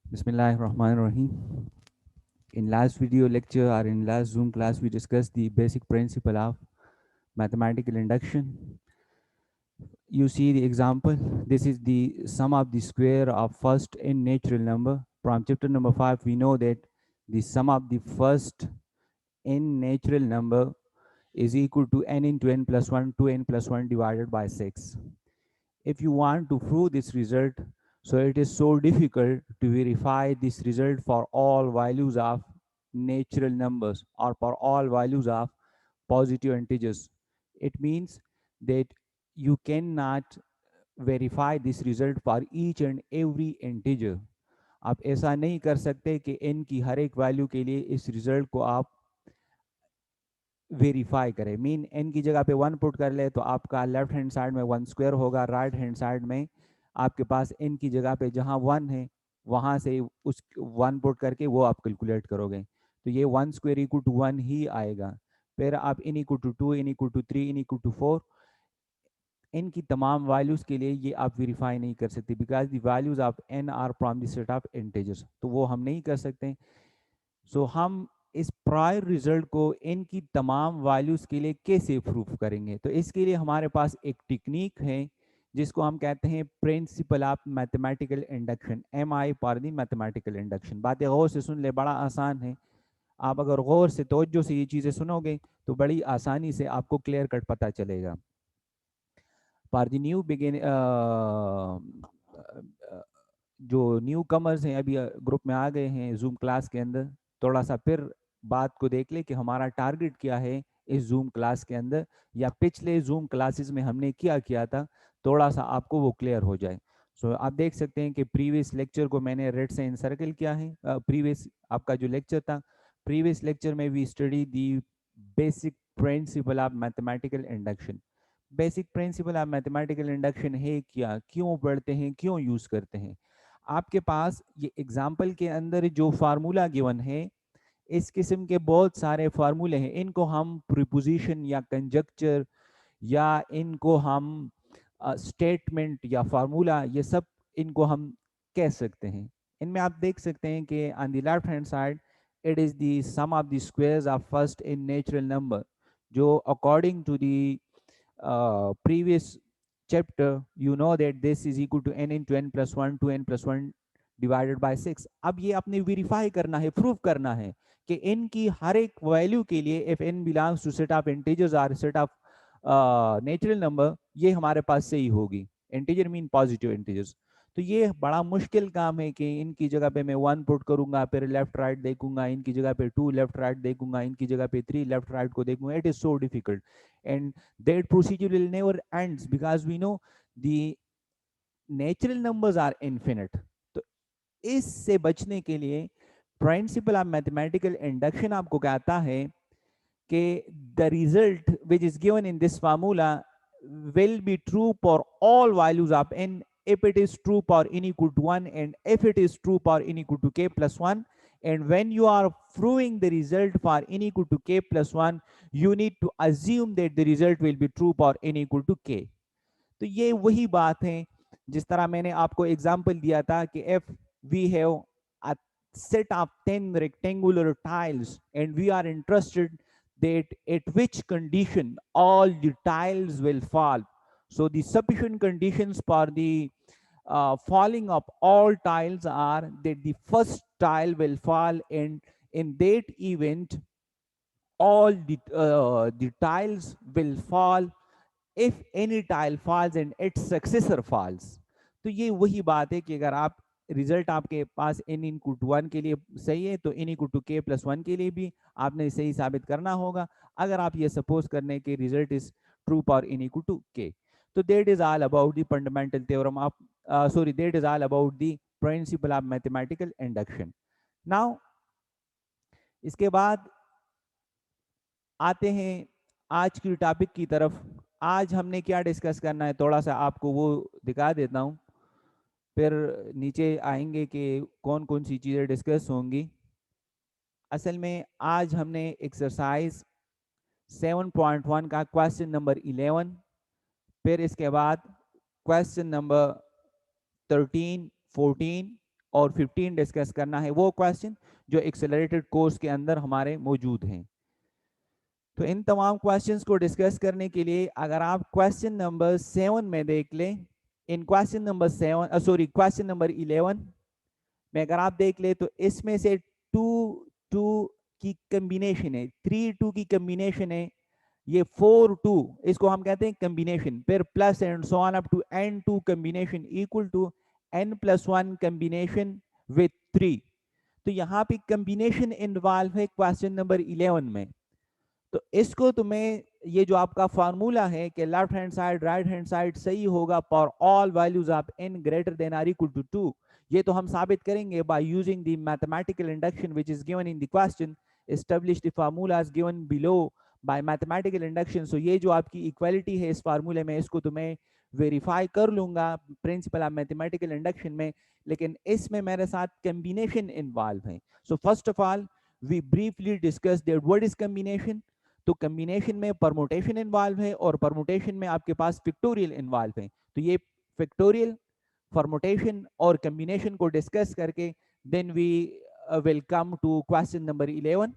Bismillahirrahmanirrahim. In last video lecture or in last Zoom class, we discussed the basic principle of mathematical induction. You see the example. This is the sum of the square of first n natural number. From chapter number 5, we know that the sum of the first n natural number is equal to n into n plus 1 to n plus 1 divided by 6. If you want to prove this result, so it is so difficult to verify this result for all values of natural numbers or for all values of positive integers. It means that you cannot verify this result for each and every integer. आप ऐसा नहीं कर सकते कि n की हर एक value के लिए इस रिजल्ट को आप वेरीफाई करें। मीन n की जगह पे 1 पुट कर ले तो आपका लेफ्ट हैंड साइड में 1 स्क्वायर होगा, राइट हैंड साइड में आपके पास n की जगह पे जहां 1 है वहां से उस 1 पुट करके वो आप कैलकुलेट करोगे, तो ये 1 स्क्वायर इक्वल टू 1 ही आएगा। फिर आप n equal to 2, n equal to 3, n equal to 4, n की तमाम वैल्यूज के लिए ये आप वेरीफाई नहीं कर सकते because the values of n are from the set of integers, तो वो हम नहीं कर सकते। सो हम इस प्रायर रिजल्ट को n की तमाम वैल्यूज के लिए कैसे प्रूफ करेंगे, तो इसके लिए हमारे पास एक टेक्निक है जिसको हम कहते हैं principal of mathematical induction, MI for the mathematical induction. बातें गौर से सुन ले, बड़ा आसान है। आप अगर गौर से तवज्जो से ये चीज़ें सुनोगे तो बड़ी आसानी से आपको क्लियर कट पता चलेगा। फॉर द न्यू बिगिन जो न्यू कमर्स हैं अभी ग्रुप में आ गए हैं जूम क्लास के अंदर, थोड़ा सा फिर बात को देख ले कि हमारा टारगेट क्या है इस जूम क्लास के अंदर, या पिछले जूम क्लासेस में हमने क्या किया था, थोड़ा सा आपको वो क्लियर हो जाए। सो आप देख सकते हैं कि प्रीवियस लेक्चर को मैंने रेड से इंसर्कल किया है। प्रीवियस आपका जो लेक्चर था, प्रीवियस लेक्चर में we study the basic principle of mathematical induction. Basic principle of mathematical induction है क्या, क्यों पढ़ते हैं, क्यों यूज करते हैं। आपके पास ये एग्जाम्पल के अंदर जो फार्मूला गिवन है, इस किस्म के बहुत सारे फार्मूले हैं, इनको हम प्रीपोजिशन या कंजक्चर या इनको हम स्टेटमेंट या फार्मूला, ये सब इनको हम कह सकते हैं। इनमें आप देख सकते हैं कि on the left hand side it is the sum of the squares of first in natural number, जो according to the previous chapter, you know that this is equal to n into n plus 1 to n plus 1 divided bye 6। अब ये आपने verify करना है, prove करना है कि n की हर एक वैल्यू के लिए if n belongs to set of integers और सेट ऑफ नेचुरल नंबर, ये हमारे पास सही होगी। Integer mean positive integers. तो ये बड़ा मुश्किल काम है कि इनकी जगह पे मैं 1 पुट करूंगा, फिर लेफ्ट राइट देखूंगा, इनकी जगह पे 2 लेफ्ट राइट देखूंगा, इनकी जगह पे 3 लेफ्ट राइट को देखूंगा। It is so difficult and that procedure will never ends because we know the natural numbers are infinite। तो इससे बचने के लिए प्रिंसिपल ऑफ मैथमेटिकल इंडक्शन आपको कहता है कि the result which is given in this formula will be true for all values of n if it is true for n equal to 1 and if it is true for n equal to k plus 1, and when you are proving the result for n equal to k plus 1 you need to assume that the result will be true for n equal to k। तो ये वही बात है जिस तरह मैंने आपको example दिया था कि if we have a set of 10 rectangular tiles and we are interested that at which condition all the tiles will fall, so the sufficient conditions for the falling of all tiles are that the first tile will fall, and in that event all the tiles will fall if any tile falls and its successor falls। तो ये वही बात है कि अगर आप result आपके पास n equal to 1 के लिए सही है तो n equal to k plus 1 के लिए भी आपने सही साबित करना होगा। अगर आप ये सपोज करने के result is true for n equal to k, तो that is all about the fundamental theorem of sorry that is all about the principle of mathematical induction. Now इसके बाद आते हैं आज की टॉपिक की तरफ। आज हमने क्या डिस्कस करना है, थोड़ा सा आपको वो दिखा देता हूँ, फिर नीचे आएंगे कि कौन कौन सी चीज़ें डिस्कस होंगी। असल में आज हमने एक्सरसाइज 7.1 का क्वेश्चन नंबर 11, फिर इसके बाद क्वेश्चन नंबर 13, 14 और 15 डिस्कस करना है वो क्वेश्चन जो एक्सेलरेटेड कोर्स के अंदर हमारे मौजूद हैं। तो इन तमाम क्वेश्चंस को डिस्कस करने के लिए अगर आप क्वेश्चन नंबर 7 में देख लें, in question number 7 sorry question number 11 में अगर आप देख ले तो इसमें से 2 2 की कम्बिनेशन है, 3 2 की कम्बिनेशन है, ये 4 2 इसको हम कहते हैं कम्बिनेशन, फिर plus and so on up to n 2 combination equal to n+1 combination with 3। तो यहाँ पे कम्बिनेशन इन्वॉल्व है क्वेश्चन नंबर 11 में। तो इसको तुम्हें ये जो आपका फार्मूला है कि left hand side right hand side सही होगा for all values of n greater than are equal to 2, ये तो हम साबित करेंगे by using the mathematical induction which is given in the question, establish the formulas given below by mathematical induction. So ये जो आपकी इक्वालिटी है इस फार्मूले में, इसको तुम्हें वेरीफाई कर लूंगा प्रिंसिपल ऑफ मैथमेटिकल इंडक्शन में, लेकिन इसमें मेरे साथ कम्बिनेशन इन्वॉल्व है। So first of all we briefly discuss that what is combination. तो कम्बिनेशन में परमुटेशन इन्वॉल्व है और परमुटेशन में आपके पास फैक्टोरियल इन्वॉल्व है। तो ये फैक्टोरियल, परमुटेशन और कम्बिनेशन को डिस्कस करके then we will come to question number 11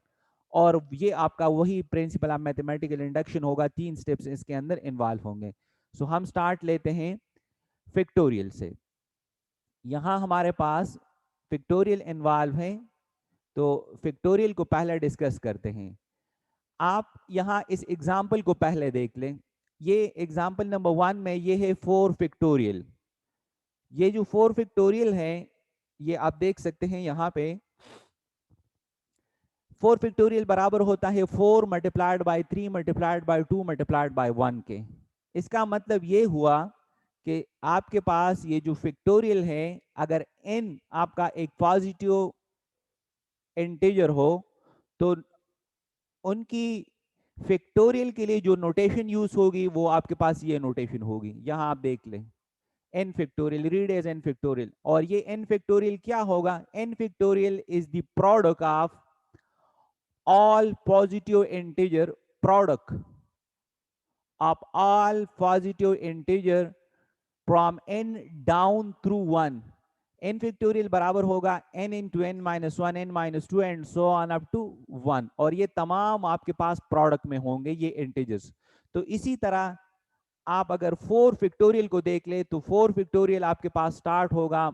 और ये आपका वही प्रिंसिपल ऑफ मैथमेटिकल इंडक्शन होगा, 3 स्टेप्स इसके अंदर इन्वॉल्व होंगे। सो हम स्टार्ट लेते हैं फैक्टोरियल से। यहां हमारे पास फैक्टोरियल इन्वॉल्व है, तो फैक्टोरियल को पहले डिस्कस करते हैं। आप यहां इस एग्जाम्पल को पहले देख लें। ये एग्जाम्पल नंबर 1 में ये है 4 फैक्टोरियल। ये जो 4 फैक्टोरियल है ये आप देख सकते हैं यहां पे 4 फैक्टोरियल बराबर होता है 4 multiplied by 3 multiplied by 2 multiplied by 1 के। इसका मतलब ये हुआ कि आपके पास ये जो फैक्टोरियल है, अगर n आपका एक पॉजिटिव इंटीजर हो तो उनकी फैक्टोरियल के लिए जो नोटेशन यूज होगी वो आपके पास ये नोटेशन होगी। यहां आप देख लें n factorial, read as n factorial, और ये n फैक्टोरियल क्या होगा? n factorial is the product of all positive integer, product of all positive integer from n down through 1। n factorial बराबर होगा n into n minus one, n minus two and so on up to 1, और ये तमाम आपके पास product में होंगे ये integers. तो इसी तरह आप अगर 4 फैक्टोरियल को देख ले तो 4 फैक्टोरियल आपके पास स्टार्ट होगा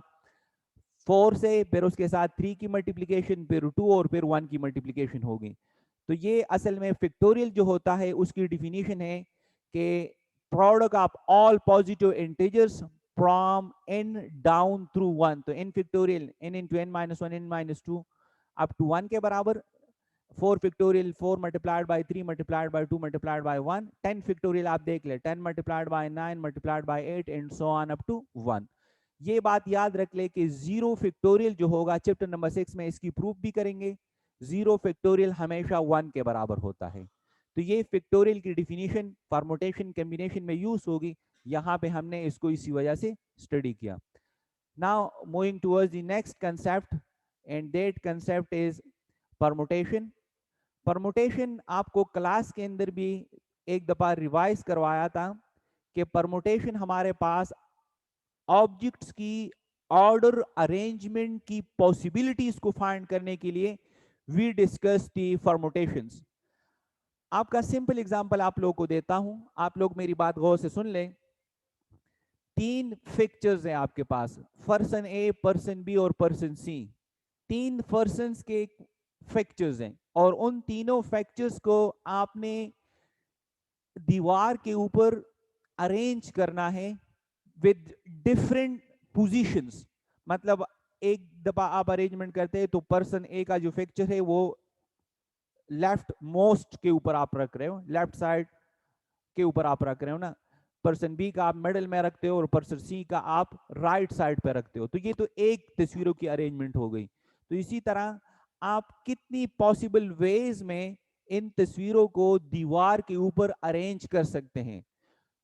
4 से, फिर उसके साथ 3 की मल्टीप्लीकेशन, फिर 2 और फिर 1 की मल्टीप्लीकेशन होगी। तो ये असल में फैक्टोरियल जो होता है उसकी डिफिनीशन है कि product of all positive integers from n down through 1। तो n factorial n into n minus one, n minus two up to 1 के बराबर, 4 factorial 4 multiplied by 3 multiplied by 2 multiplied by 1, 10 factorial आप देख ले 10 multiplied by 9 multiplied by 8 and so on up to 1। ये बात याद रख ले कि 0 फैक्टोरियल जो होगा चैप्टर नंबर 6 में इसकी प्रूफ भी करेंगे, 0 फैक्टोरियल हमेशा 1 के बराबर होता है। तो ये फैक्टोरियल की डिफिनीशन परमुटेशन कॉम्बिनेशन में यूज होगी, यहां पे हमने इसको इसी वजह से स्टडी किया। Now moving towards the next concept, and that concept is permutation. Permutation आपको क्लास के अंदर भी एक दफा रिवाइज करवाया था कि परमुटेशन हमारे पास ऑब्जेक्ट्स की ऑर्डर अरेंजमेंट की पॉसिबिलिटीज को फाइंड करने के लिए वी डिस्कस दी परमुटेशंस। आपका सिंपल एग्जांपल आप लोगों को देता हूं, आप लोग मेरी बात गौर से सुन लें। 3 फिक्चर्स हैं आपके पास, पर्सन ए, पर्सन बी और पर्सन सी। 3 पर्सन्स के फैक्चर्स हैं और उन तीनों फैक्चर्स को आपने दीवार के ऊपर अरेंज करना है विद डिफरेंट पोजीशंस। मतलब एक दफा आप अरेंजमेंट करते हैं तो पर्सन ए का जो फैक्चर है वो लेफ्ट मोस्ट के ऊपर आप रख रहे हो, लेफ्ट साइड के ऊपर आप रख रहे हो ना, पर्सन बी का आप मिडिल में रखते हो और पर्सन सी का आप राइट साइड पे रखते हो। तो ये तो एक तस्वीरों की अरेंजमेंट हो गई। तो इसी तरह आप कितनी पॉसिबल वेज में इन तस्वीरों को दीवार के ऊपर अरेंज कर सकते हैं।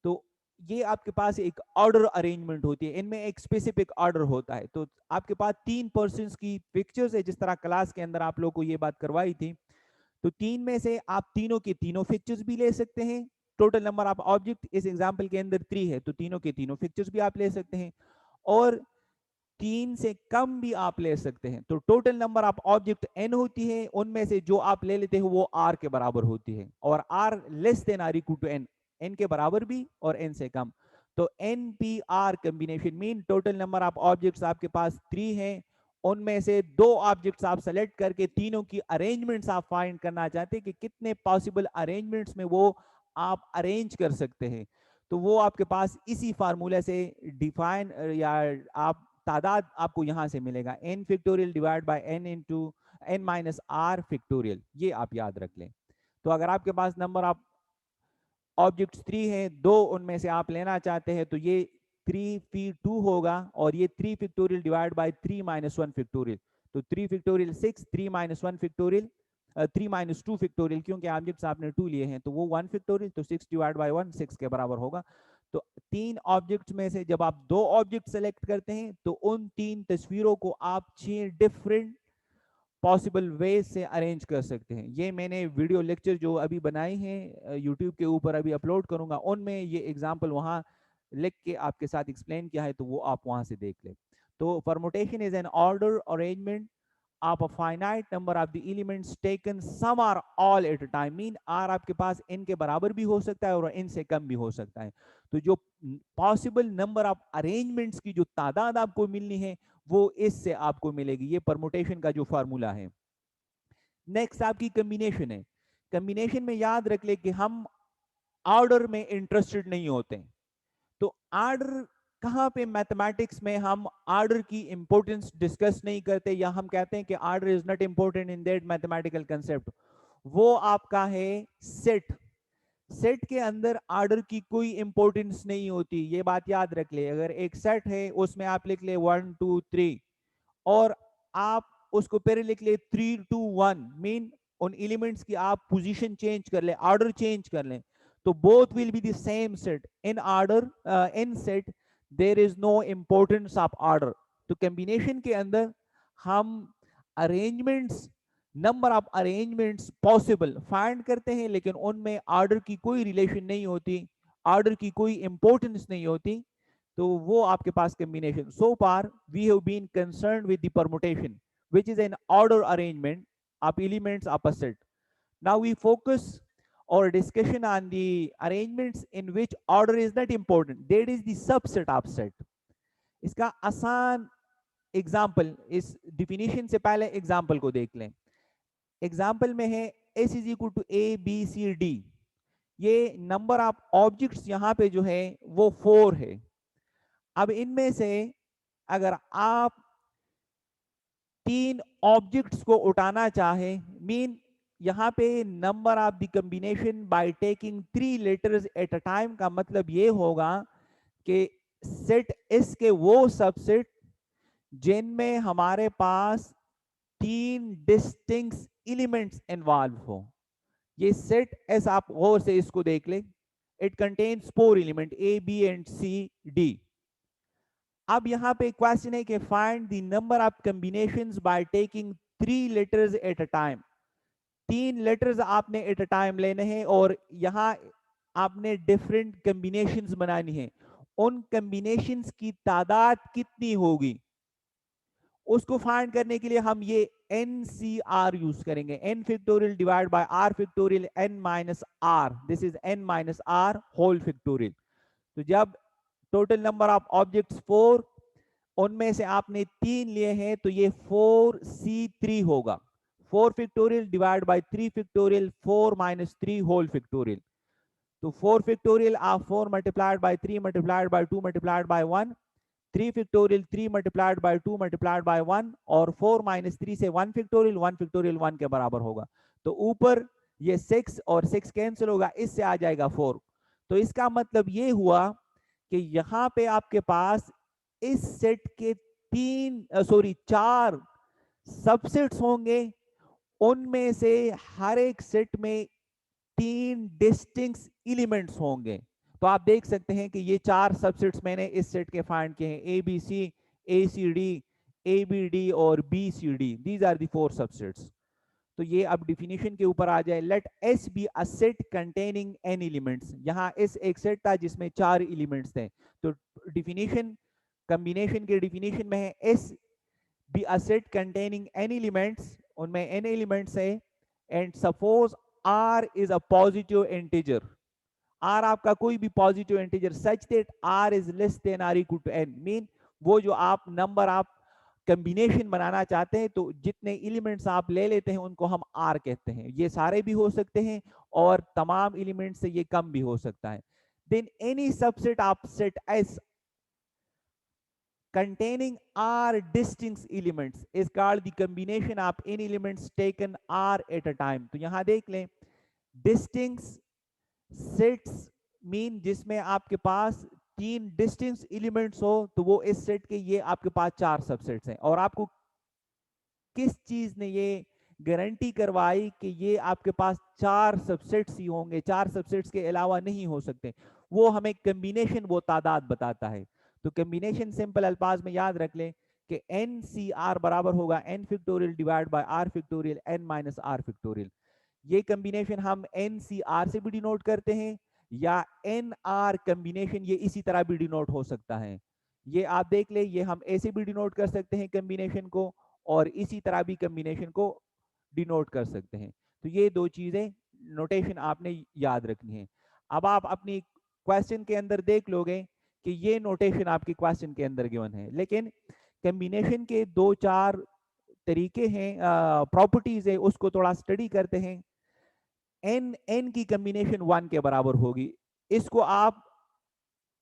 तो ये आपके पास एक ऑर्डर अरेंजमेंट होती है, इनमें एक स्पेसिफिक ऑर्डर होता है। तो आपके पास 3 पर्सन्स की पिक्चर्स है, जिस तरह क्लास के अंदर आप लोगों को ये बात करवाई थी। तो 3 में से आप तीनों के तीनों पिक्चर्स भी ले सकते हैं। टोटल नंबर ऑफ ऑब्जेक्ट इस एग्जांपल के अंदर 3 है, तो तीनों के तीनों पिक्चर्स भी आप ले सकते हैं। और 3 से कम भी आप ले सकते हैं। तो total number of object n होती है, उनमें से जो आप ले लेते हो वो r के बराबर होती है, और r less than are equal to n, n के बराबर भी और n से कम। तो npr combination mean total number of objects आपके पास 3 हैं, उनमें से 2 ऑब्जेक्ट्स आप सेलेक्ट करके तीनों की अरेंजमेंट्स आप फाइंड करना चाहते हैं कि कितने पॉसिबल अरेंजमेंट्स में वो आप अरेंज कर सकते हैं। तो वो आपके पास इसी फार्मूले से डिफाइन या आप तादाद आपको यहां से मिलेगा, n factorial divide by n into n minus r factorial, ये आप याद रख लें। तो अगर आपके पास नंबर ऑफ ऑब्जेक्ट्स 3 हैं, 2 उनमें से आप लेना चाहते हैं, तो ये 3p2 होगा, और ये 3 factorial divide by 3 minus 1 factorial, तो 3 factorial 6, 3 minus 1 factorial 3 minus 2 factorial, क्योंकि ऑब्जेक्ट्स आपने 2 लिए हैं तो वो 1 फैक्टोरियल, तो 6 डिवाइड बाय 1 6 के बराबर होगा। तो 3 ऑब्जेक्ट्स में से जब आप 2 ऑब्जेक्ट सेलेक्ट करते हैं तो उन 3 तस्वीरों को आप 6 डिफरेंट पॉसिबल वे से अरेंज कर सकते हैं। ये मैंने वीडियो लेक्चर जो अभी बनाए हैं यूट्यूब के ऊपर अभी अपलोड करूंगा, उनमें ये एग्जांपल वहां लिख के आपके साथ एक्सप्लेन किया है, तो वो आप वहां से देख लें। तो permutation is an order arrangement of a finite number of the elements taken, some are all at a time, mean r आपके पास n के बराबर भी हो सकता है और n से कम भी हो सकता है। तो जो पॉसिबल नंबर ऑफ अरेंजमेंट्स की जो तादाद आपको मिलनी है वो इससे आपको मिलेगी, ये परमुटेशन का जो फार्मूला है। नेक्स्ट आपकी कम्बिनेशन है। कम्बिनेशन में याद रख ले कि हम ऑर्डर में इंटरेस्टेड नहीं होते। तो ऑर्डर कहां पे मैथमेटिक्स में हम ऑर्डर की इंपॉर्टेंस डिस्कस नहीं करते, या हम कहते हैं कि order is not important in that mathematical concept, वो आपका है सेट। सेट के अंदर ऑर्डर की कोई इंपॉर्टेंस नहीं होती, ये बात याद रख ले। अगर एक सेट है उसमें आप लिख ले 1 2 3, और आप उसको पहले लिख ले 3 2 1, मीन उन एलिमेंट्स की आप पोजीशन चेंज कर ले, ऑर्डर चेंज कर ले, तो both will be the same set in order. In set there is no importance of order. तो कॉम्बिनेशन के अंदर हम arrangements, number of arrangements possible find करते हैं, लेकिन उनमें ऑर्डर की कोई रिलेशन नहीं होती, ऑर्डर की कोई इंपॉर्टेंस नहीं होती। तो वो आपके पास combination. So far we have been concerned with the permutation which is an order arrangement of elements of a set. Now we focus our discussion on the arrangements in which order is not important, that is the subset of set. इसका आसान example, इस definition से पहले example को देख लें। Example में है S is equal to A B C D, ये नंबर ऑफ ऑब्जेक्ट्स यहां पे जो है वो 4 है। अब इनमें से अगर आप 3 ऑब्जेक्ट्स को उठाना चाहे, मीन यहां पे number of the combination bye taking 3 letters at a time का मतलब ये होगा कि सेट एस के वो सबसेट जिनमें हमारे पास 3 डिस्टिंक्ट एलिमेंट्स इन्वॉल्व हो। ये सेट एस आप गौर से इसको देख ले, it contains 4 element A B and C D. अब यहां पे क्वेश्चन है कि find the number of combinations by taking 3 letters at a time. 3 letters आपने एट अ टाइम लेने हैं और यहां आपने डिफरेंट कॉम्बिनेशंस बनानी है। उन कॉम्बिनेशंस की तादाद कितनी होगी उसको फाइंड करने के लिए हम ये NCR यूज करेंगे, n factorial divide by r factorial n minus r, this is n minus r whole factorial. तो जब टोटल नंबर ऑफ ऑब्जेक्ट्स 4, उनमें से आपने 3 लिए हैं, तो ये 4c3 होगा। 4 factorial divide by 3 factorial 4 minus 3 whole factorial. तो 4 factorial of 4 multiplied by 3 multiplied by 2 multiplied by 1, 3 factorial 3 multiplied by 2 multiplied by 1, और 4 माइनस 3 से 1 फैक्टोरियल 1 फैक्टोरियल 1 के बराबर होगा। तो ऊपर ये 6 और 6 कैंसिल होगा, इससे आ जाएगा 4। तो इसका मतलब ये हुआ कि यहां पे आपके पास इस सेट के 4 सबसेट्स होंगे, उनमें से हर एक सेट में 3 डिस्टिंक्ट एलिमेंट्स होंगे। तो आप देख सकते हैं कि ये 4 सबसेट्स मैंने इस सेट के फाइंड किए हैं, A B C, A C D, A B D और B C D, these are the 4 subsets. तो ये अब डिफिनीशन के ऊपर आ जाए। Let S be a set containing n elements, यहां एस एक सेट था जिसमें 4 एलिमेंट्स थे। तो डिफिनीशन कम्बिनेशन के डिफिनीशन में है S be a set containing n elements, उनमें एन एलिमेंट्स है, and suppose r is a positive integer, r आपका कोई भी positive integer such that r is less than are equal to n, mean वो जो आप नंबर आप combination बनाना चाहते हैं तो जितने एलिमेंट्स आप ले लेते हैं उनको हम आर कहते हैं। ये सारे भी हो सकते हैं और तमाम एलिमेंट से ये कम भी हो सकता है। Then any subset of set S containing r distinct elements is called the combination of n elements taken r at a time। तो यहां देख लें डिस्टिंक्ट सेट्स मीन जिसमें आपके पास तीन डिस्टिंक्ट एलिमेंट्स हो तो वो इस सेट के ये आपके पास चार सबसेट्स हैं। और आपको किस चीज ने ये गारंटी करवाई कि ये आपके पास चार सबसेट्स ही होंगे, चार सबसेट्स के अलावा नहीं हो सकते? वो हमें कॉम्बिनेशन वो तादाद बताता है। तो कॉम्बिनेशन सिंपल अल्फाज में याद रख लें कि एन सी आर बराबर होगा n factorial divide by r factorial n minus r factorial. ये कॉम्बिनेशन हम एन सी आर से भी डिनोट करते हैं या एन आर कॉम्बिनेशन ये इसी तरह भी डिनोट हो सकता है। ये आप देख ले, ये हम ऐसे भी डिनोट कर सकते हैं कॉम्बिनेशन को और इसी तरह भी कॉम्बिनेशन को डिनोट कर सकते हैं। तो ये दो चीजें नोटेशन आपने याद रखनी है। अब आप अपनी क्वेश्चन के अंदर देख लोगे कि ये नोटेशन आपकी क्वेश्चन के अंदर गिवन है, लेकिन कॉम्बिनेशन के दो चार तरीके हैं, प्रॉपर्टीज है, उसको थोड़ा स्टडी करते हैं। एन एन की कॉम्बिनेशन 1 के बराबर होगी, इसको आप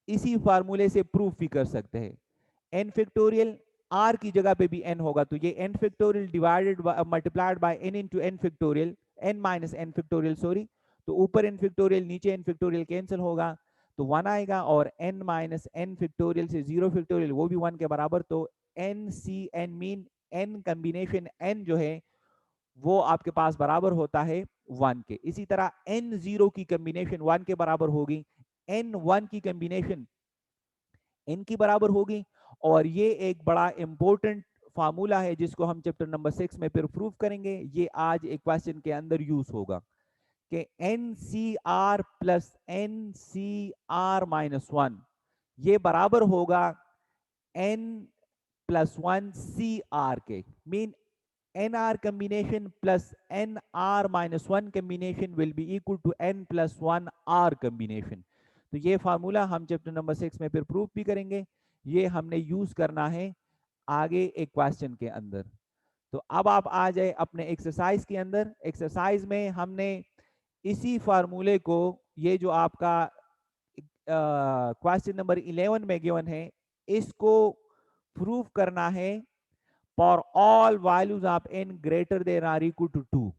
इसी फार्मूले से प्रूफ भी कर सकते हैं। एन फैक्टोरियल आर की जगह पे भी एन होगा तो ये n factorial divided multiplied by n into n factorial, n minus n factorial sorry, तो ऊपर एन फैक्टोरियल नीचे एन फैक्टोरियल कैंसिल होगा तो 1 आएगा, और एन माइनस एन फैक्टोरियल से 0 फैक्टोरियल वो भी 1 के बराबर, तो n C n mean n combination n जो है वो आपके पास बराबर होता है 1 के। इसी तरह एन जीरो की कॉम्बिनेशन 1 के बराबर होगी, एन 1 की कॉम्बिनेशन एन की बराबर होगी। और ये एक बड़ा इंपॉर्टेंट फार्मूला है जिसको हम चैप्टर नंबर 6 में फिर प्रूफ करेंगे। ये आज एक क्वेश्चन के अंदर यूज होगा कि n C r plus n C r minus 1 ये बराबर होगा एन प्लस 1 सी आर के, mean n r combination plus n r minus 1 combination will be equal to n plus 1 r combination. तो ये फार्मूला हम chapter number 6 में फिर proof भी करेंगे, ये हमने यूज करना है आगे एक क्वेश्चन के अंदर। तो अब आप आ जाए अपने एक्सरसाइज के अंदर। एक्सरसाइज में हमने इसी फार्मूले को, ये जो आपका क्वेश्चन नंबर 11 में गिवन है, इसको प्रूफ करना है for all values of n greater than are equal to 2।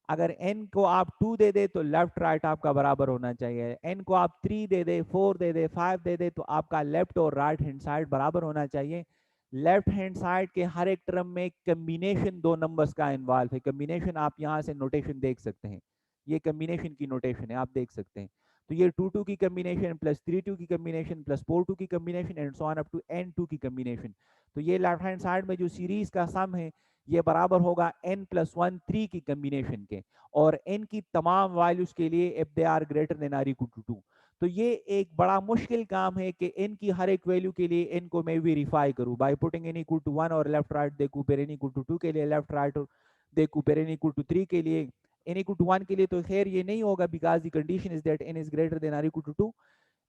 अगर n को आप 2 दे दे तो लेफ्ट राइट आपका बराबर होना चाहिए, n को आप 3 दे दे, 4 दे दे, 5 दे दे तो आपका लेफ्ट और राइट हैंड साइड बराबर होना चाहिए। लेफ्ट हैंड साइड के हर एक टर्म में कॉम्बिनेशन दो नंबर्स का इन्वॉल्व है। कॉम्बिनेशन आप यहां से नोटेशन देख सकते हैं, ये कॉम्बिनेशन की नोटेशन है, आप देख सकते हैं। तो ये 2 2 की कॉम्बिनेशन प्लस 3 2 की कॉम्बिनेशन प्लस 4 2 की combination and so on up to n 2 की कॉम्बिनेशन। तो ये लेफ्ट हैंड साइड में जो सीरीज का सम है ये बराबर होगा n प्लस 1 3 की कॉम्बिनेशन के, और n की तमाम वैल्यूज के लिए if they are greater than are equal to 2। तो ये एक बड़ा मुश्किल काम है कि n की हर एक वैल्यू के लिए n को मैं वेरीफाई करूं by putting n equal to 1 और लेफ्ट राइट देखूं, फिर n इक्वल टू 2 के लिए लेफ्ट राइट देखूं, फिर n इक्वल टू 3 के लिए, n इक्वल टू 1 के लिए तो खैर ये नहीं होगा because the condition is that n is greater than are equal to 2,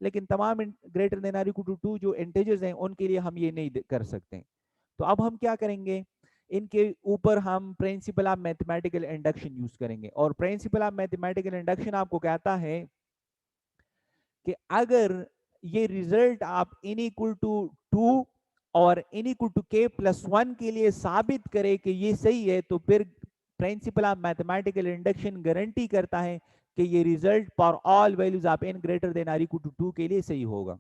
लेकिन तमाम greater than are equal to 2 जो इंटीजर्स हैं उनके लिए हम ये नहीं कर सकते। तो अब हम क्या करेंगे, इनके ऊपर हम principal of mathematical induction use करेंगे। और प्रिंसिपल ऑफ मैथमेटिकल इंडक्शन आपको कहता है कि अगर ये रिजल्ट आप n इक्वल टू 2 और n equal to k plus 1 के लिए साबित करे कि ये सही है, तो फिर principle of mathematical induction guarantee करता है कि ये result for all values of n greater than are equal to 2 के लिए सही होगा।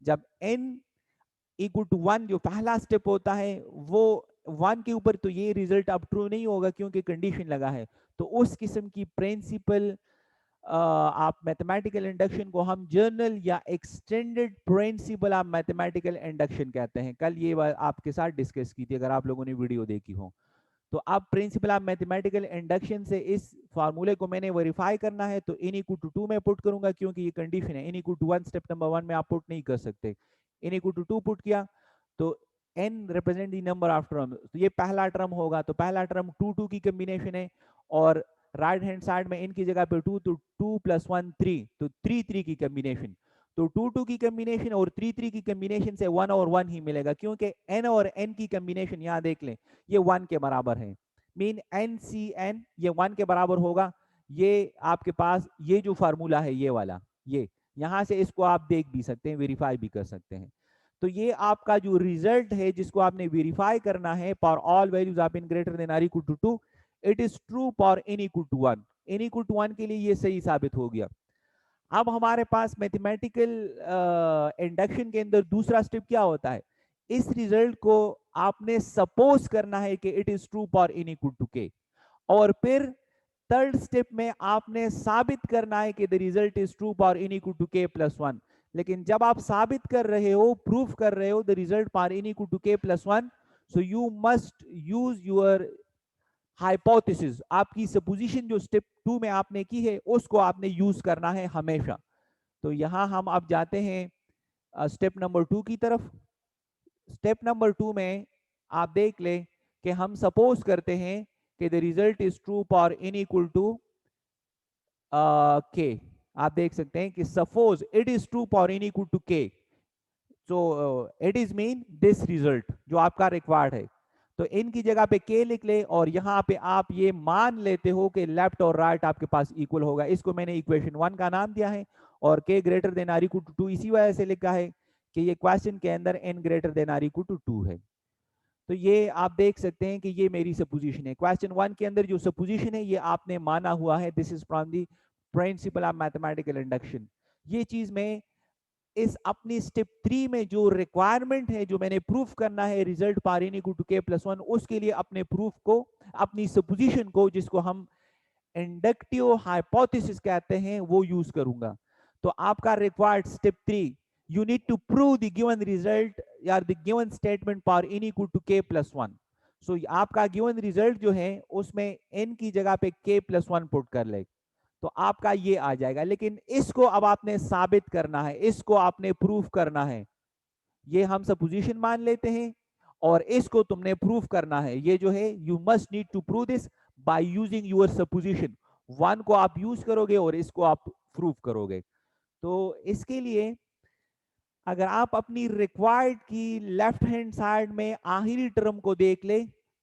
जब n इक्वल टू 1 जो पहला स्टेप होता है वो 1 के ऊपर, तो ये रिजल्ट अब ट्रू नहीं होगा क्योंकि कंडीशन लगा है। तो उस किस्म की प्रिंसिपल आप मैथमेटिकल इंडक्शन को हम जर्नल या extended principal of mathematical induction कहते हैं। कल ये बात आपके साथ डिस्कस की थी अगर आप लोगों ने वीडियो देखी हो। तो अब प्रिंसिपल ऑफ मैथमेटिकल इंडक्शन से इस फार्मूले को मैंने वेरीफाई करना है, तो n इक्वल टू 2 में पुट करूंगा क्योंकि ये कंडीशन है। n equal to 1 step number 1 में आप पुट नहीं कर सकते, n इक्वल टू 2 पुट किया तो n represent the number of term, तो ये पहला टर्म होगा, तो पहला टर्म 2 2 की कॉम्बिनेशन है, और राइट हैंड साइड में n की जगह पे 2, तो 2 + 1 3, तो 3 3 की कॉम्बिनेशन। तो 2 2 की कॉम्बिनेशन और 3 3 की कॉम्बिनेशन से 1 और 1 ही मिलेगा, क्योंकि n और n की कॉम्बिनेशन यहाँ देख लें ये 1 के बराबर है, मीन NCN ये 1 के बराबर होगा। ये आपके पास ये जो फार्मूला है ये वाला, ये यहाँ से इसको आप देख भी सकते हैं, वेरीफाई भी कर सकते हैं। तो ये आपका जो रिजल्ट है जिसको आपने वेरीफाई करना है, for all values of n greater than are equal to 2 it is true for n equal to 1, n equal to 1 के लिए ये सही साबित हो गया। अब हमारे पास मैथमेटिकल इंडक्शन के अंदर दूसरा स्टेप क्या होता है, इस रिजल्ट को आपने सपोज करना है कि it is true for n equal to k, और फिर थर्ड स्टेप में आपने साबित करना है कि the result is true for n equal to k plus 1। लेकिन जब आप साबित कर रहे हो, प्रूफ कर रहे हो the result for n equal to k plus 1, so you must use your hypothesis, आपकी सपोजिशन जो स्टेप 2 में आपने की है उसको आपने यूज करना है हमेशा। तो यहां हम अब जाते हैं स्टेप नंबर 2 की तरफ। स्टेप नंबर 2 में आप देख ले कि हम सपोज करते हैं कि the result is true for n equal to k। आप देख सकते हैं कि suppose it is true for n equal to k, so it is mean this result जो आपका रिक्वायर्ड है। तो इन की जगह पे k लिख ले, और यहां पे आप ये मान लेते हो कि लेफ्ट और राइट आपके पास इक्वल होगा, इसको मैंने इक्वेशन 1 का नाम दिया है, और k greater than are equal to 2 इसी वजह से लिखा है कि ये क्वेश्चन के अंदर n greater than are equal to 2 है। तो ये आप देख सकते हैं कि ये मेरी सपोजिशन है। क्वेश्चन 1 के अंदर जो सपोजिशन है ये आपने माना हुआ है, this is from the principle of mathematical induction. ये चीज में इस अपनी स्टेप 3 में जो रिक्वायरमेंट है, जो मैंने प्रूफ करना है result for n equal to k plus 1, उसके लिए अपने प्रूफ को, अपनी सपोजिशन को जिसको हम इंडक्टिव हाइपोथेसिस कहते हैं वो यूज करूंगा। तो आपका required step 3, you need to prove the given result or the given statement for n equal to k plus 1। so आपका given result जो है उसमें n की जगह पे k plus 1 पुट कर ले, तो आपका ये आ जाएगा। लेकिन इसको अब आपने साबित करना है, इसको आपने प्रूफ करना है। ये हम सपोजिशन मान लेते हैं और इसको तुमने प्रूफ करना है। ये जो है you must need to prove this by using your supposition. 1 को आप यूज करोगे और इसको आप प्रूफ करोगे। तो इसके लिए अगर आप अपनी रिक्वायर्ड की लेफ्ट हैंड साइड में आखिरी टर्म को देख ले,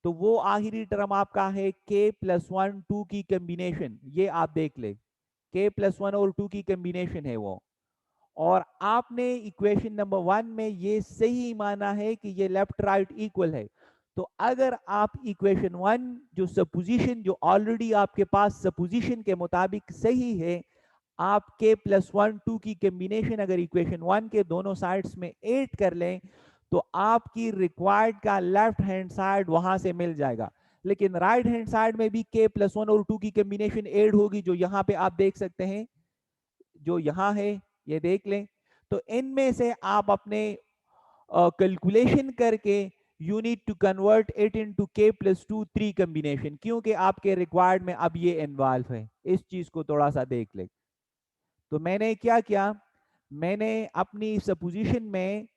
तो वो आखिरी टर्म आपका है k प्लस 1 2 की कॉम्बिनेशन। ये आप देख ले, k प्लस 1 और 2 की कॉम्बिनेशन है वो। और आपने इक्वेशन नंबर 1 में ये सही माना है कि ये लेफ्ट राइट इक्वल है। तो अगर आप इक्वेशन 1 जो सपोजिशन जो ऑलरेडी आपके पास सपोजिशन के मुताबिक सही है, आप k प्लस 1 2 की कॉम्बिनेशन अगर इक्वेशन 1 के दोनों साइड्स में 8 कर लें, तो आपकी रिक्वायर्ड का लेफ्ट हैंड साइड वहां से मिल जाएगा। लेकिन राइट हैंड साइड में भी k प्लस 1 और 2 की कॉम्बिनेशन 8 होगी, जो यहां पे आप देख सकते हैं, जो यहां है ये देख लें। तो इनमें से आप अपने कैलकुलेशन करके you need to convert it into k plus 2 3 combination, क्योंकि आपके रिक्वायर्ड में अब ये इन्वॉल्व है। इस चीज को थोड़ा सा देख ले। तो मैंने क्या किया, मैंने अपनी सपोजिशन में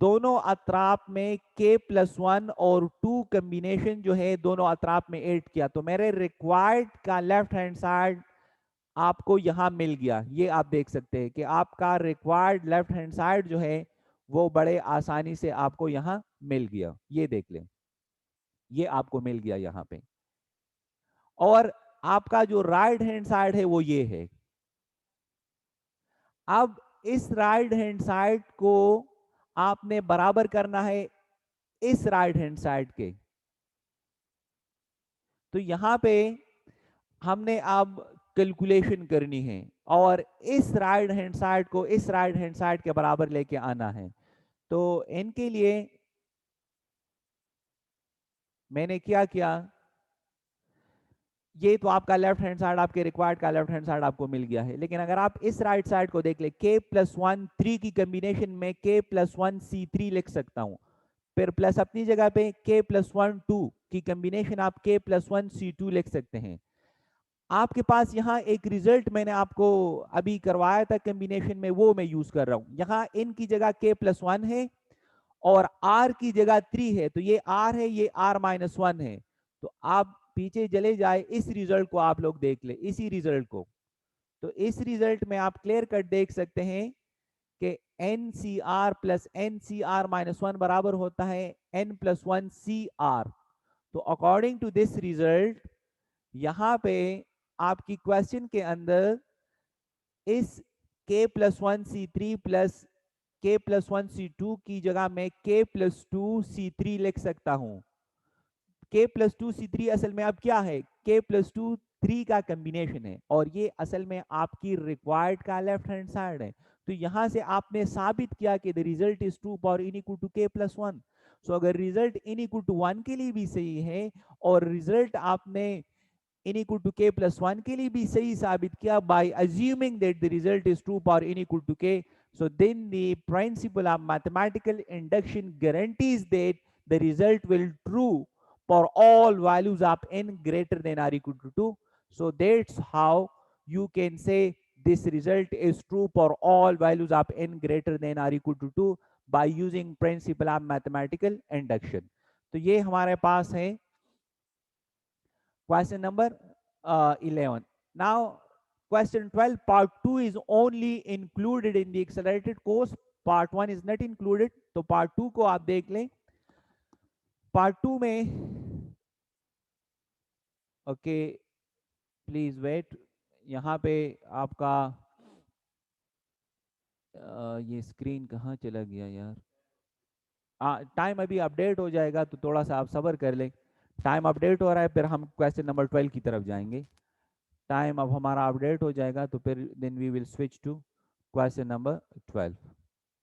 दोनों अतराफ में k प्लस 1 और 2 कॉम्बिनेशन जो है दोनों अतराफ में 8 किया, तो मेरे रिक्वायर्ड का लेफ्ट हैंड साइड आपको यहां मिल गया। ये आप देख सकते हैं कि आपका रिक्वायर्ड लेफ्ट हैंड साइड जो है वो बड़े आसानी से आपको यहां मिल गया। ये देख लें, ये आपको मिल गया यहां पे। और आपका जो राइट हैंड साइड है वो ये है। अब इस राइट हैंड साइड को आपने बराबर करना है इस राइट हैंड साइड के। तो यहां पे हमने अब कैलकुलेशन करनी है और इस राइट हैंड साइड को इस राइट हैंड साइड के बराबर लेके आना है। तो इनके लिए मैंने क्या किया, ये तो आपका लेफ्ट हैंड साइड, आपके रिक्वायर्ड का लेफ्ट हैंड साइड आपको मिल गया है। लेकिन अगर आप इस राइट साइड को देख ले, k प्लस 1 3 की कॉम्बिनेशन में k प्लस 1 c3 लिख सकता हूं, फिर प्लस अपनी जगह पे k प्लस 1 2 की कॉम्बिनेशन आप k प्लस 1 c2 लिख सकते हैं। आपके पास यहाँ एक रिजल्ट मैंने आपको अभी करवाया था कॉम्बिनेशन में, वो मैं यूज कर रहा हूं। यहाँ इन की जगह k प्लस 1 है और r की जगह 3 है, तो ये r है, ये r-1 है। तो आप पीछे चले जाए, इस रिजल्ट को आप लोग देख ले, इसी रिजल्ट को। तो इस रिजल्ट में आप क्लियर कट देख सकते हैं कि NCR प्लस NCR-1 बराबर होता है N+1 CR। तो अकॉर्डिंग टू दिस रिजल्ट, यहां पे आपकी क्वेश्चन के अंदर इस K+1 C3 plus K+1 C2 की जगह में K+2 C3 लिख सकता हूं। K+2 C3 असल में अब क्या है, K+2 3 का कॉम्बिनेशन है, और ये असल में आपकी रिक्वायर्ड का लेफ्ट हैंड साइड है। तो यहां से आपने साबित किया कि the result is true for n equal to K+1। So अगर रिजल्ट n इक्वल टू 1 के लिए भी सही है और रिजल्ट आपने n equal to K+1 के लिए भी सही साबित किया by assuming that the result is true for n equal to K, so then the principle of mathematical induction guarantees that the result will true for all values of n greater than or equal to 2. So that's how you can say this result is true for all values of n greater than or equal to 2 by using principle of mathematical induction. तो ये हमारे पास है question number 11. Now question 12, part 2 is only included in the accelerated course, part 1 is not included. तो part 2 को आप देख लें। part 2 में ओके प्लीज वेट, यहाँ पे आपका ये स्क्रीन कहाँ चला गया यार। टाइम अभी अपडेट हो जाएगा, तो थोड़ा सा आप सब्र कर लें। टाइम अपडेट हो रहा है, फिर हम क्वेश्चन नंबर 12 की तरफ जाएंगे। टाइम अब हमारा अपडेट हो जाएगा, तो फिर then we will switch to question number 12।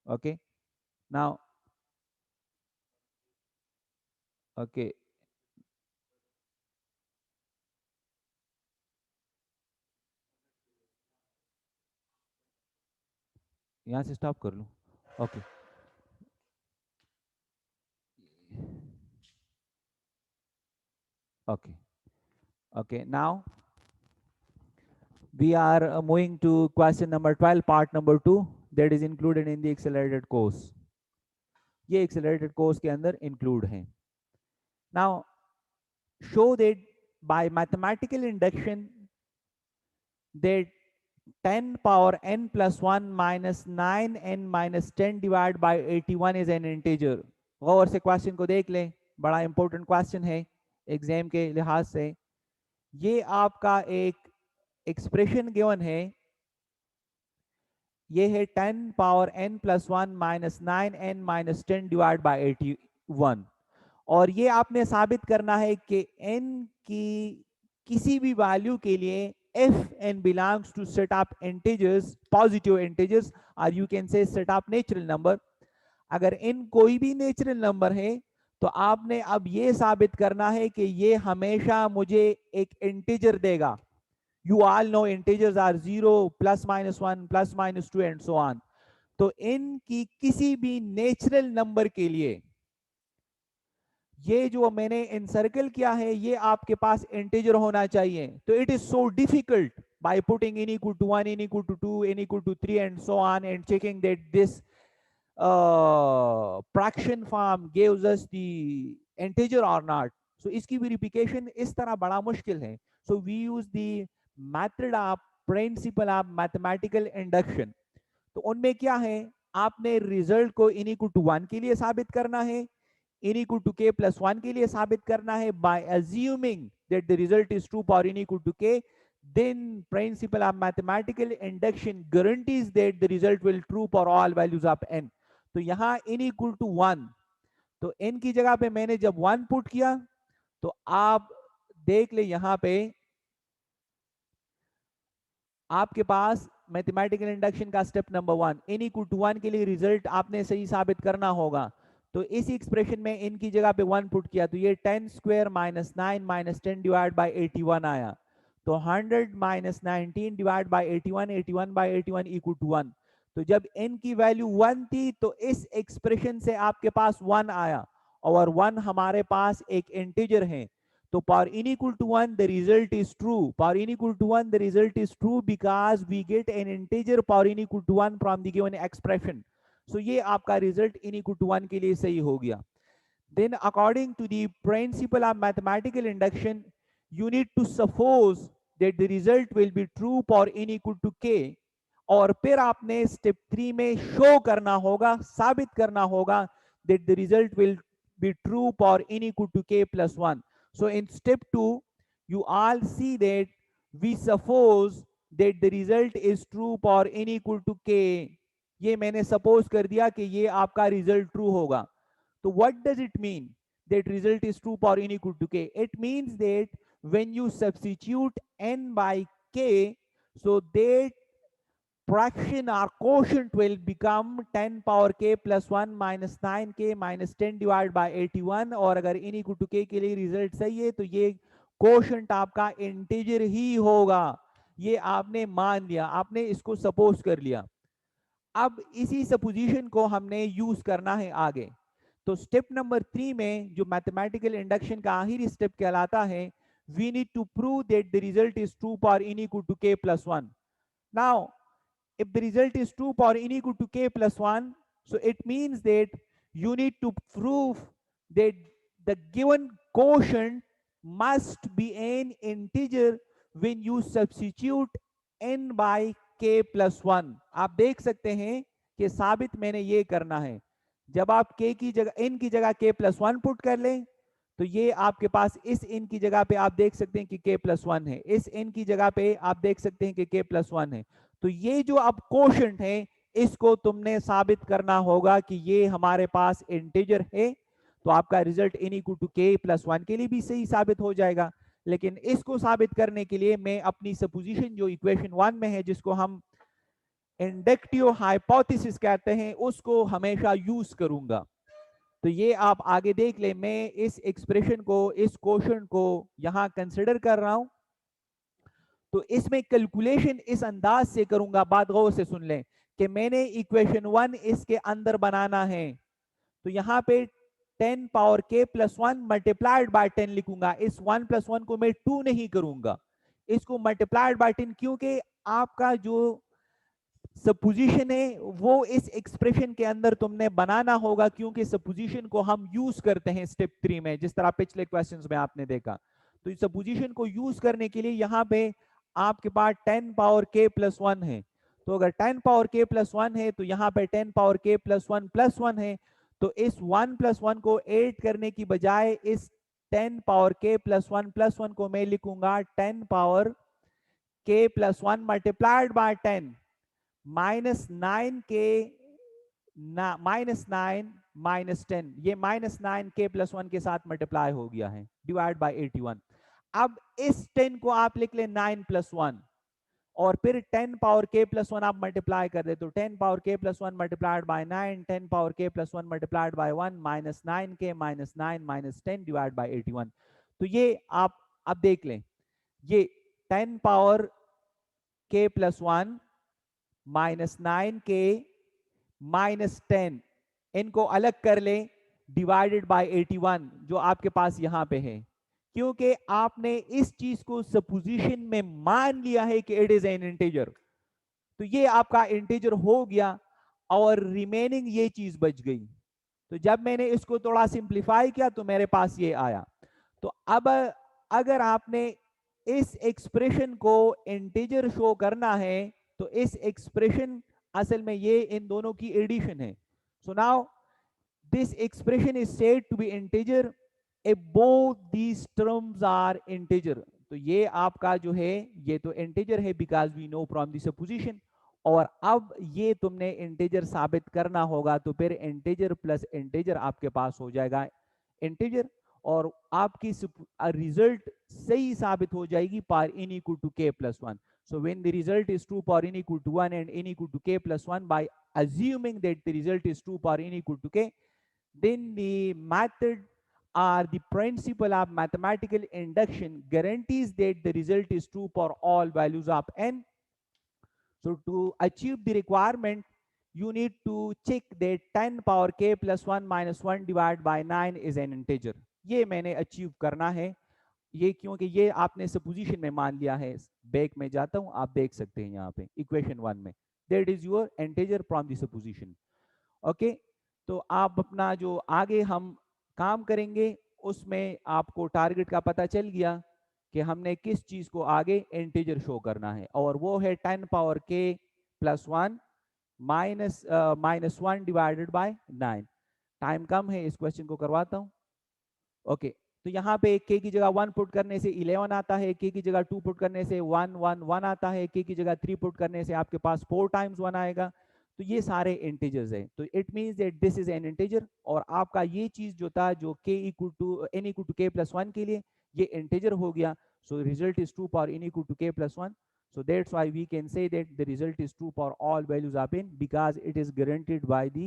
Okay now okay यहाँ से स्टॉप कर लूँ। Okay okay okay now we are moving to question number 12 part number 2 that is included in the accelerated course। ये accelerated course के अंदर include हैं। now show that by mathematical induction that 10 power n plus 1 minus 9n minus 10 divided by 81 is an integer। गौर से question को देख लें, बड़ा important question है एग्जाम के लिहाज से। ये आपका एक एक्सप्रेशन गिवन है, ये है 10 power n plus 1 minus 9n minus 10 divide by 81, और ये आपने साबित करना है कि n की किसी भी वैल्यू के लिए if n belongs to set of integers, positive integers, or you can say set of natural number। अगर n कोई भी नेचुरल नंबर है तो आपने अब ये साबित करना है कि ये हमेशा मुझे एक इंटीजर देगा। You all know integers are 0, plus minus 1, plus minus 2 and so on। तो n की किसी भी नेचुरल नंबर के लिए ये जो मैंने इनसर्कल किया है ये आपके पास इंटीजर होना चाहिए। तो it is so difficult by putting n equal to 1, n equal to 2, n equal to 3 and so on, and checking that this fraction form gives us the integer or not। so इसकी verification इस तरह बड़ा मुश्किल है। so we use the method of principle of mathematical induction। तो उनमें क्या है, आपने रिजल्ट को n equal to 1 के लिए साबित करना है, n equal to k plus 1 के लिए साबित करना है by assuming that the result is true for n equal to k, then principle of mathematical induction guarantees that the result will true for all values of n। तो यहां n equal to 1, तो n की जगह पे मैंने जब 1 put किया तो आप देख ले यहां पे आपके पास मैथमेटिकल इंडक्शन का step number 1, n equal to 1 के लिए रिजल्ट आपने सही साबित करना होगा। तो इस एक्सप्रेशन में n की जगह पे 1 पुट किया तो ये 10 square minus 9 minus 10 divide by 81 आया। तो 100 minus 19 divide by 81, 81 by 81 equal to 1। तो जब n की वैल्यू 1 थी तो इस एक्सप्रेशन से आपके पास 1 आया, और 1 हमारे पास एक इंटीजर है। तो power n equal to 1 the result is true, power n equal to 1 the result is true because we get an integer power n equal to 1 from the given expression। सो ये आपका रिजल्ट n इक्वल टू 1 के लिए सही हो गया. Then according to the principle of mathematical induction, you need to suppose that the result will be true for n equal to k. और फिर आपने स्टेप 3 में शो करना होगा, साबित करना होगा that the result will be true for n equal to k plus 1. So in step 2, you all see that we suppose that the result is true for n equal to k. ये मैंने suppose कर दिया कि ये आपका result true होगा. So what does it mean that result is true for n equal to k? It means that when you substitute n by k, so that fraction or quotient will become 10 power k plus 1 minus 9k minus 10 divided by 81. और अगर n equal to k के लिए result सही है तो ये quotient आपका integer ही होगा. ये आपने मान लिया, आपने इसको सपोज कर लिया. अब इसी सपोजिशन को हमने यूज करना है आगे. तो स्टेप नंबर 3 में जो मैथमेटिकल इंडक्शन का आखिरी स्टेप कहलाता है, we need to prove that the result is true for n equal to k plus 1. Now if the result is true for n equal to k plus 1, so it means that you need to prove that the given quotient must be an integer when you substitute n by k plus 1. आप देख सकते हैं कि साबित मैंने ये करना है. जब आप k की जगह n की जगह k plus 1 पुट कर लें तो ये आपके पास इस n की जगह पे आप देख सकते हैं कि k plus 1 है, इस n की जगह पे आप देख सकते हैं कि k plus 1 है. तो ये जो अब क्वोशंट है इसको तुमने साबित करना होगा कि ये हमारे पास इंटीजर है. तो आपका result n equal to k plus 1 के लिए भी सही साबित हो जाएगा. लेकिन इसको साबित करने के लिए मैं अपनी सपोजिशन जो इक्वेशन 1 में है, जिसको हम इंडक्टिव हाइपोथेसिस कहते हैं, उसको हमेशा यूज करूंगा. तो ये आप आगे देख ले, मैं इस एक्सप्रेशन को, इस क्वोशंट को यहां कंसिडर कर रहा हूं. तो इसमें कैलकुलेशन इस अंदाज से करूंगा, बात गौर से सुन लें कि मैंने इक्वेशन 1 इसके अंदर बनाना है. तो यहां पे 10 power k plus 1 multiplied by 10 लिखूंगा. इस 1 प्लस 1 को मैं 2 नहीं करूंगा, इसको मल्टीप्लाइड बाय 10, क्योंकि आपका जो सपोजिशन है वो इस एक्सप्रेशन के अंदर तुमने बनाना होगा, क्योंकि सपोजिशन को हम यूज करते हैं स्टेप 3 में, जिस तरह पिछले क्वेश्चंस में आपने देखा. तो इस सपोजिशन को यूज करने के लिए यहां पे आपके पास 10 पावर k प्लस 1 है. तो अगर 10 पावर k प्लस 1 है तो यहाँ पे 10 पावर k प्लस 1 प्लस 1 है. तो इस 1 प्लस 1 को ऐड करने की बजाय इस 10 पावर k प्लस 1 प्लस 1 को मैं लिखूंगा 10 power k plus 1 multiplied by 10 minus 9k minus 9 minus 10. ये माइनस 9k प्लस 1 के साथ मल्टीप्लाई हो गया है डिवाइड बाय 81. अब इस 10 को आप लिख ले 9 प्लस 1 और फिर 10 पावर k प्लस 1 आप मल्टीप्लाई कर दे. तो 10 power k plus 1 multiplied by 9, 10 power k plus 1 multiplied by 1 minus 9k minus 9 minus 10 divide by 81. तो ये आप अब देख लें, ये 10 power k plus 1 minus 9k minus 10, इनको अलग कर लें डिवाइडेड बाय 81 जो आपके पास यहां पे है, क्योंकि आपने इस चीज को सपोजिशन में मान लिया है कि इट इज एन इंटीजर. तो ये आपका इंटीजर हो गया और रिमेनिंग ये चीज बच गई. तो जब मैंने इसको थोड़ा सिंप्लीफाई किया तो मेरे पास ये आया. तो अब अगर आपने इस एक्सप्रेशन को इंटीजर शो करना है तो इस एक्सप्रेशन असल में ये इन दोनों की एडिशन है. So now this expression is said to be integer if both these terms are integer. तो ये आपका जो है ये तो इंटीजर है because we know from the supposition. और अब ये तुमने इंटीजर साबित करना होगा, तो फिर इंटीजर प्लस इंटीजर आपके पास हो जाएगा इंटीजर, और आपकी रिजल्ट सही साबित हो जाएगी for n equal to k plus 1. So when the result is true for n equal to 1 and n equal to k plus 1, by assuming that the result is true for n equal to k, then the method or the principle of mathematical induction guarantees that the result is true for all values of n. So to achieve the requirement, you need to check that 10 power k plus 1 minus 1 divided by 9 is an integer. ये मैंने achieve करना है, ये क्योंकि ये आपने supposition में मान लिया है. बैक में जाता हूं, आप देख सकते हैं यहाँ पे इक्वेशन 1 में, that is your integer from the supposition. Okay, तो आप अपना जो आगे हम काम करेंगे उसमें आपको टारगेट का पता चल गया कि हमने किस चीज को आगे इंटीजर शो करना है, और वो है 10 power k plus 1 -1 divided by 9। Time कम है, इस क्वेश्चन को करवाता हूं। ओके, तो यहाँ पे k की जगह 1 पुट करने से 11 आता है, k की जगह 2 पुट करने से 1 1 1 आता है, k की जगह 3 पुट करने से आपके पास 4 टाइम्स 1 आएगा। तो ये सारे इंटीजर्स हैं, तो it means that this is an integer, और आपका ये चीज जो था जो k equal to n equal to k plus 1 के लिए ये इंटीजर हो गया। So result is true for n equal to k plus 1। So that's why we can say that the result is true for all values of n, because it is guaranteed by the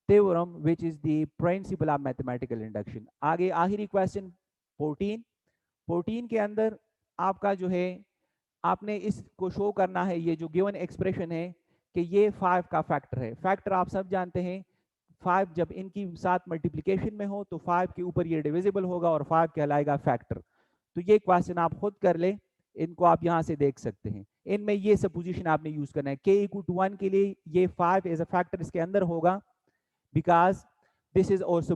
theorem which is the principle of mathematical induction। आगे आखिरी question 14 के अंदर आपका जो है आपने इसको show करना है, ये जो गिवन एक्सप्रेशन है कि ये 5 का फैक्टर है। फैक्टर आप सब जानते हैं, 5 जब इनकी साथ मल्टीप्लिकेशन में हो तो 5 के ऊपर ये डिविजिबल होगा और 5 कहलाएगा फैक्टर। तो ये क्वेश्चन आप खुद कर ले, इनको आप यहां से देख सकते हैं। इनमें ये सपोजिशन आपने यूज करना है, k इक्वल टू 1 के लिए ये 5 एज अ फैक्टर इसके अंदर होगा, because this is also